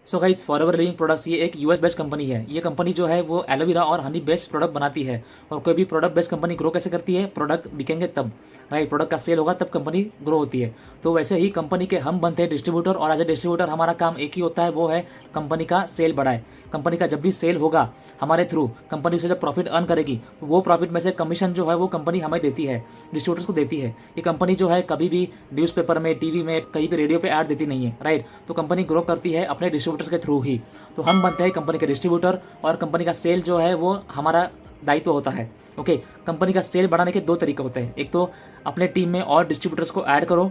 So guys, forever living products ये एक US based company है। ये कंपनी जो है वो एलोवेरा और हनी बेस्ड प्रोडक्ट बनाती है। और कोई भी प्रोडक्ट बेस्ड कंपनी ग्रो कैसे करती है? प्रोडक्ट बिकेंगे तब, राइट? प्रोडक्ट का सेल होगा तब कंपनी ग्रो होती है। तो वैसे ही कंपनी के हम बनते हैं डिस्ट्रीब्यूटर, और एज ए डिस्ट्रीब्यूटर हमारा काम एक ही होता है, वो है कंपनी का सेल बढ़ाए। कंपनी का जब भी सेल होगा हमारे थ्रू, कंपनी उसे जब प्रॉफिट अर्न करेगी तो वो प्रॉफिट में से कमीशन जो है वो कंपनी हमें देती है, डिस्ट्रीब्यूटर्स को देती है। ये कंपनी जो है कभी भी न्यूज़पेपर में, टीवी में, कहीं भी रेडियो पे ऐड देती नहीं है, राइट? तो कंपनी ग्रो करती है अपने डिस्ट्रीब्यूटर्स के थ्रू ही। तो हम बनते हैं कंपनी के डिस्ट्रीब्यूटर, और कंपनी का सेल जो है वो हमारा दायित्व होता है। ओके, कंपनी का सेल बढ़ाने के दो तरीके होते हैं। एक तो अपने टीम में और डिस्ट्रीब्यूटर्स को ऐड करो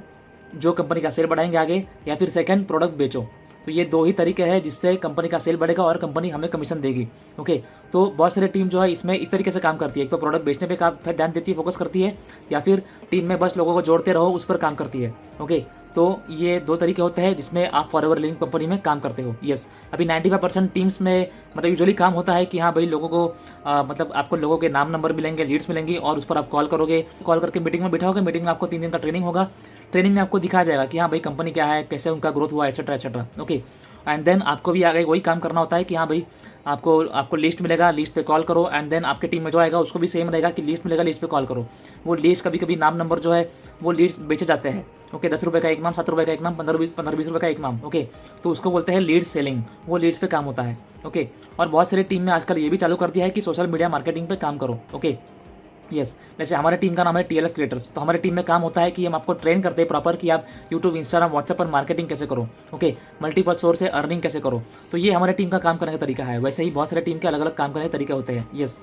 जो कंपनी का सेल बढ़ाएंगे आगे, या फिर सेकंड प्रोडक्ट बेचो। तो ये दो ही तरीके हैं जिससे कंपनी का सेल बढ़ेगा और कंपनी हमें कमीशन देगी। ओके, तो बहुत सारी टीम जो है इसमें इस तरीके से काम करती है। एक तो प्रोडक्ट बेचने पे काम ध्यान देती है, फोकस करती है, या फिर टीम में बस लोगों को जोड़ते रहो उस पर काम करती है। ओके, तो ये दो तरीके होते हैं जिसमें आप फॉरएवर लिविंग कंपनी में काम करते हो। यस, अभी 95% टीम्स में मतलब यूजुअली काम होता है कि हाँ भाई, लोगों को मतलब आपको लोगों के नाम नंबर मिलेंगे, लीड्स मिलेंगी, और उस पर आप कॉल करोगे, कॉल करके मीटिंग में बिठाओगे। मीटिंग में आपको 3 दिन का ट्रेनिंग होगा। ट्रेनिंग में आपको दिखाया जाएगा कि हाँ भाई कंपनी क्या है, कैसे उनका ग्रोथ हुआ, etcetera etcetera. Okay, and then आपको भी आगे वही काम करना होता है कि हाँ भाई आपको लिस्ट मिलेगा, लिस्ट पे कॉल करो। एंड देन आपके टीम में जो आएगा उसको भी सेम रहेगा कि लिस्ट मिलेगा, लिस्ट पे कॉल करो। वो लिस्ट कभी कभी नाम नंबर जो है वो लीड्स बेचे जाते हैं। ओके, 10 रुपये का एक नाम, 7 रुपये का एक नाम, 15-20 रुपये का एक नाम। ओके, तो उसको बोलते हैं लीड सेलिंग। वो लीड्स पे काम होता है। ओके, और बहुत सारी टीम में आजकल ये भी चालू कर दिया है कि सोशल मीडिया मार्केटिंग पे काम करो। ओके, यस, जैसे हमारे टीम का नाम है टीएलएफ क्रिएटर्स। तो हमारे टीम में काम होता है कि हम आपको ट्रेन करते हैं प्रॉपर कि आप यूट्यूब, इंस्टाग्राम, व्हाट्सएप पर मार्केटिंग कैसे करो। ओके, मल्टीपल सोर्स से अर्निंग कैसे करो। तो ये हमारे टीम का काम करने का तरीका है। वैसे ही बहुत सारे टीम के अलग अलग काम करने के तरीके होते हैं। यस,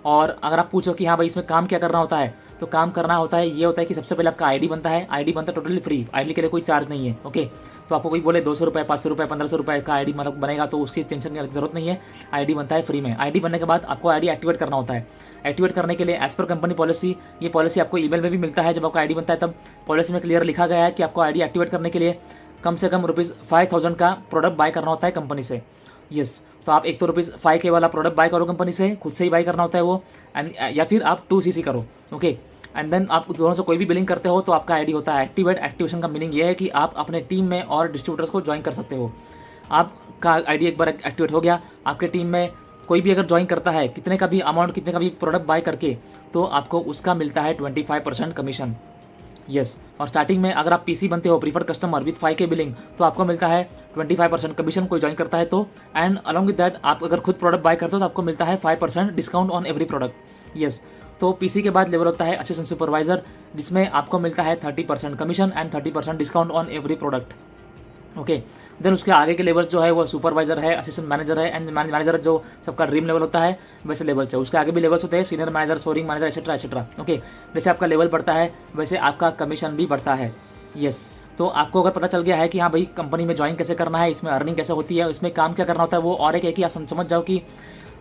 और अगर आप पूछो कि हाँ भाई इसमें काम क्या करना होता है, तो काम करना होता है, ये होता है कि सबसे पहले आपका आईडी बनता है। आईडी बनता है टोटली फ्री, आईडी के लिए कोई चार्ज नहीं है। ओके, तो आपको कोई बोले 200 रुपये, 500 रुपये, 1500 रुपये का आईडी मतलब बनेगा, तो उसकी टेंशन की जरूरत नहीं है। आईडी बनता है फ्री में। आईडी बनने के बाद आपको आईडी एक्टिवेट करना होता है। एक्टिवेट करने के लिए एज पर कंपनी पॉलिसी, ये पॉलिसी आपको ईमेल में भी मिलता है। जब आपका आईडी बनता है तब पॉलिसी में क्लियर लिखा गया है कि आपको आईडी एक्टिवेट करने के लिए कम से कम ₹5000 का प्रोडक्ट बाय करना होता है कंपनी से। यस, तो आप एक तो ₹5K वाला प्रोडक्ट बाय करो कंपनी से, खुद से ही बाय करना होता है वो, एंड या फिर आप 2CC करो। ओके, एंड देन आप दोनों से कोई भी बिलिंग करते हो तो आपका आईडी होता है एक्टिवेट। एक्टिवेशन का मीनिंग ये है कि आप अपने टीम में और डिस्ट्रीब्यूटर्स को ज्वाइन कर सकते हो। आपका आईडी एक बार एक्टिवेट हो गया, आपके टीम में कोई भी अगर ज्वाइन करता है कितने का भी अमाउंट, कितने का भी प्रोडक्ट बाय करके, तो आपको उसका मिलता है 25% कमीशन। यस, और स्टार्टिंग में अगर आप पीसी बनते हो, preferred customer with 5K billing, तो आपको मिलता है 25% कमीशन कोई ज्वाइन करता है तो। एंड अलॉन्ग विद दैट आप अगर खुद प्रोडक्ट बाय करते हो तो आपको मिलता है 5% discount on every product. Yes, तो पीसी के बाद लेवल होता है असिस्टेंट सुपरवाइजर, जिसमें आपको मिलता है 30% commission and 30% discount on every product. Okay, then उसके आगे के लेवल जो है वो सुपरवाइजर है, असिस्टेंट मैनेजर है, एंड मैनेजर जो सबका ड्रीम लेवल होता है वैसे लेवल है। उसके आगे भी लेवल्स होते हैं, senior manager, soaring manager, etcetera etcetera. Okay, जैसे आपका लेवल बढ़ता है वैसे आपका कमीशन भी बढ़ता है। यस, तो आपको अगर पता चल गया है कि हाँ भाई कंपनी में ज्वाइन कैसे करना है, इसमें अर्निंग कैसे होती है, इसमें काम क्या करना होता है, वो और एक है कि आप समझ जाओ कि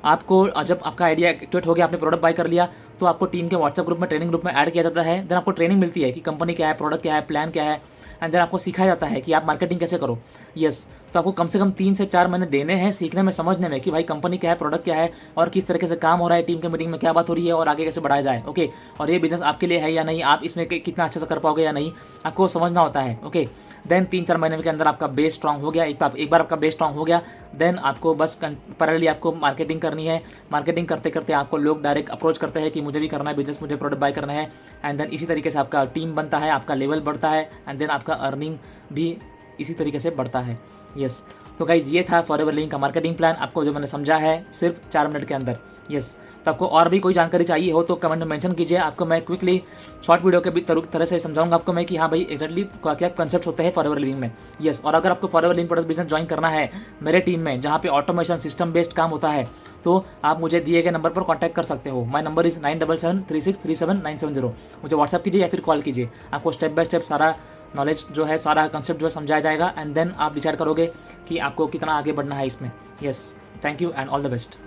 आपको जब आपका आइडिया एक्टिवेट हो गया, आपने प्रोडक्ट बाय कर लिया, तो आपको टीम के व्हाट्सएप ग्रुप में, ट्रेनिंग ग्रुप में ऐड किया जाता है। देन आपको ट्रेनिंग मिलती है कि कंपनी क्या है, प्रोडक्ट क्या है, प्लान क्या है, एंड देन आपको सिखाया जाता है कि आप मार्केटिंग कैसे करो। यस, तो आपको कम से कम 3 से 4 महीने देने हैं सीखने में, समझने में कि भाई कंपनी क्या है, प्रोडक्ट क्या है, और किस तरीके से काम हो रहा है, टीम के मीटिंग में क्या बात हो रही है, और आगे कैसे बढ़ाया जाए। ओके, और ये बिजनेस आपके लिए है या नहीं, आप इसमें कितना अच्छे से कर पाओगे या नहीं, आपको समझना होता है। ओके, देन 3-4 महीने के अंदर आपका बेस स्ट्रांग हो गया। एक बार आपका बेस स्ट्रांग हो गया, देन आपको बस पैरेलली आपको मार्केटिंग करनी है। मार्केटिंग करते करते आपको लोग डायरेक्ट अप्रोच करते हैं कि मुझे भी करना है बिजनेस, मुझे प्रोडक्ट बाय करना है, एंड देन इसी तरीके से आपका टीम बनता है, आपका लेवल बढ़ता है, एंड देन आपका अर्निंग भी इसी तरीके से बढ़ता है। यस, तो गाइज ये था फॉरएवर लिविंग का मार्केटिंग प्लान, आपको जो मैंने समझा है सिर्फ 4 मिनट के अंदर। यस, तो आपको और भी कोई जानकारी चाहिए हो तो कमेंट में मेंशन कीजिए, आपको मैं क्विकली शॉर्ट वीडियो के भी तरह से समझाऊंगा आपको मैं कि हाँ भाई एक्जैक्टली क्या कंसेप्ट होते हैं फॉरएवर लिविंग में। यस, और अगर आपको forever living product business join करना है मेरे टीम में, जहाँ पे ऑटोमेशन सिस्टम बेस्ड काम होता है, तो आप मुझे दिए गए नंबर पर कॉन्टैक्ट कर सकते हो। My number is 9773637970। मुझे व्हाट्सअप कीजिए या फिर कॉल कीजिए, आपको स्टेप बाय स्टेप सारा नॉलेज जो है, सारा कंसेप्ट जो है समझाया जाएगा, एंड देन आप डिसाइड करोगे कि आपको कितना आगे बढ़ना है इसमें। Yes, thank you and all the best.